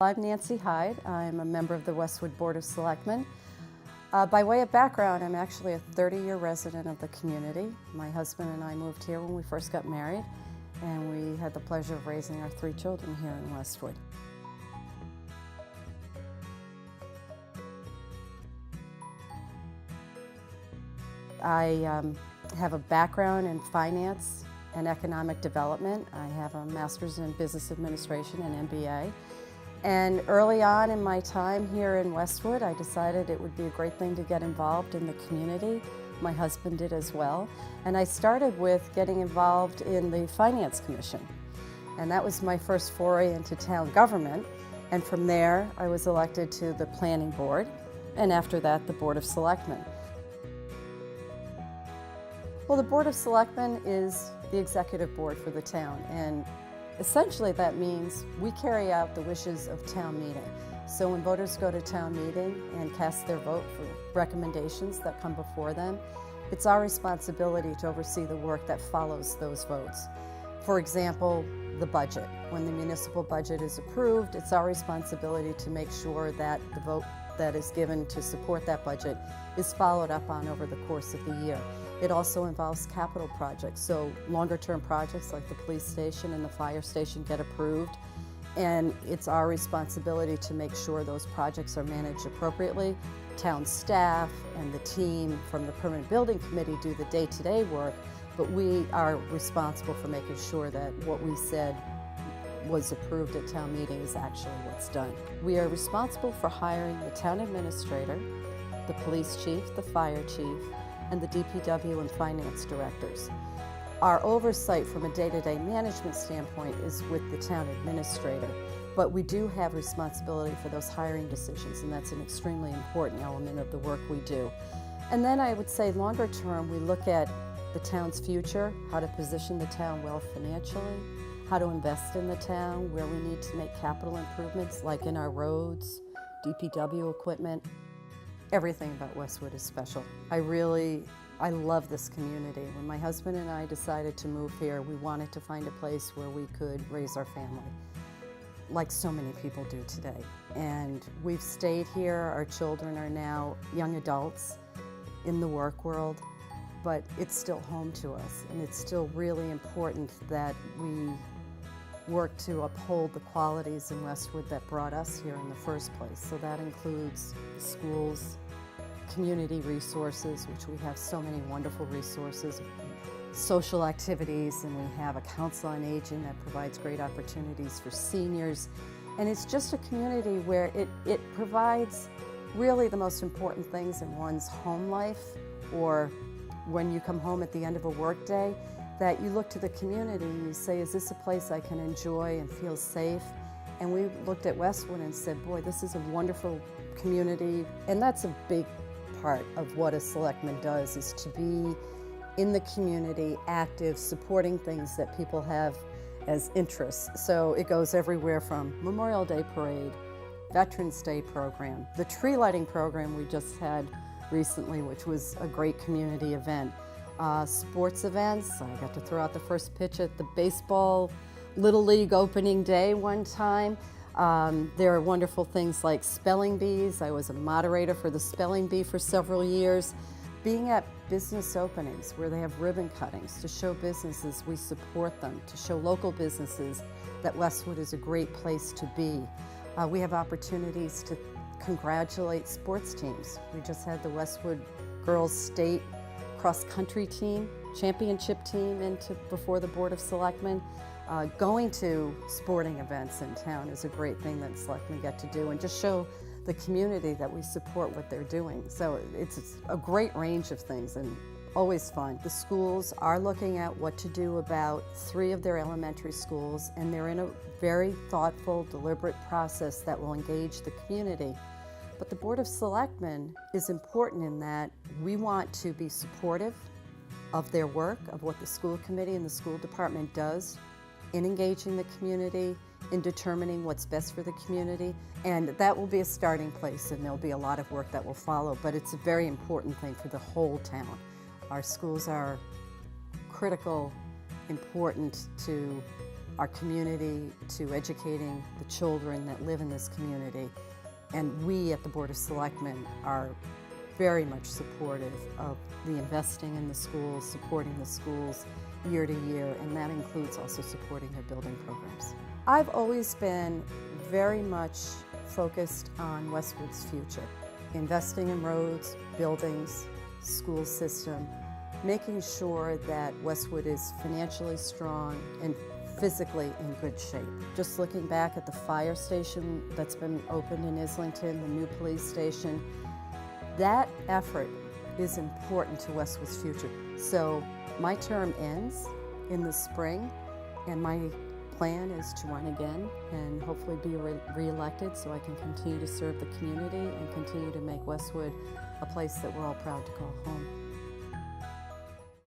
I'm Nancy Hyde. I'm a member of the Westwood Board of Selectmen. By way of background, I'm actually a 30-year resident of the community. My husband and I moved here when we first got married, and we had the pleasure of raising our 3 children here in Westwood. I have a background in finance and economic development. I have a master's in business administration and MBA. And early on in my time here in Westwood, I decided it would be a great thing to get involved in the community. My husband did as well. And I started with getting involved in the Finance Commission. And that was my first foray into town government. And from there, I was elected to the Planning Board, and after that, the Board of Selectmen. Well, the Board of Selectmen is the executive board for the town, and essentially that means we carry out the wishes of town meeting. So when voters go to town meeting and cast their vote for recommendations that come before them, it's our responsibility to oversee the work that follows those votes. For example, the budget. When the municipal budget is approved, it's our responsibility to make sure that the vote that is given to support that budget is followed up on over the course of the year. It also involves capital projects, so longer-term projects like the police station and the fire station get approved, and it's our responsibility to make sure those projects are managed appropriately. Town staff and the team from the Permanent Building Committee do the day-to-day work, but we are responsible for making sure that what we said was approved at town meeting is actually what's done. We are responsible for hiring the town administrator, the police chief, the fire chief, and the DPW and finance directors. Our oversight from a day-to-day management standpoint is with the town administrator, but we do have responsibility for those hiring decisions, and that's an extremely important element of the work we do. And then I would say longer term, we look at the town's future, how to position the town well financially, how to invest in the town, where we need to make capital improvements like in our roads, DPW equipment. Everything about Westwood is special. I love this community. When my husband and I decided to move here, we wanted to find a place where we could raise our family, like so many people do today. And we've stayed here. Our children are now young adults in the work world, but it's still home to us, and it's still really important that we work to uphold the qualities in Westwood that brought us here in the first place. So that includes schools, community resources, which we have so many wonderful resources, social activities, and we have a council on aging that provides great opportunities for seniors. And it's just a community where it provides really the most important things in one's home life, or when you come home at the end of a work day, that you look to the community and you say, is this a place I can enjoy and feel safe? And we looked at Westwood and said, boy, this is a wonderful community. And that's a big part of what a selectman does, is to be in the community, active, supporting things that people have as interests. So it goes everywhere from Memorial Day Parade, Veterans Day program, the tree lighting program we just had recently, which was a great community event. Sports events. I got to throw out the first pitch at the baseball Little League opening day one time. There are wonderful things like spelling bees. I was a moderator for the spelling bee for several years. Being at business openings where they have ribbon cuttings to show businesses we support them, to show local businesses that Westwood is a great place to be. We have opportunities to congratulate sports teams. We just had the Westwood Girls State cross-country team, championship team, before the Board of Selectmen. Going to sporting events in town is a great thing that selectmen get to do, and just show the community that we support what they're doing. So it's a great range of things and always fun. The schools are looking at what to do about 3 of their elementary schools, and they're in a very thoughtful, deliberate process that will engage the community. But the Board of Selectmen is important in that we want to be supportive of their work, of what the school committee and the school department does in engaging the community, in determining what's best for the community. And that will be a starting place, and there'll be a lot of work that will follow, but it's a very important thing for the whole town. Our schools are critical, important to our community, to educating the children that live in this community. And we at the Board of Selectmen are very much supportive of the investing in the schools, supporting the schools year to year, and that includes also supporting their building programs. I've always been very much focused on Westwood's future, investing in roads, buildings, school system, making sure that Westwood is financially strong and physically in good shape. Just looking back at the fire station that's been opened in Islington, the new police station, that effort is important to Westwood's future. So my term ends in the spring, and my plan is to run again and hopefully be re-elected so I can continue to serve the community and continue to make Westwood a place that we're all proud to call home.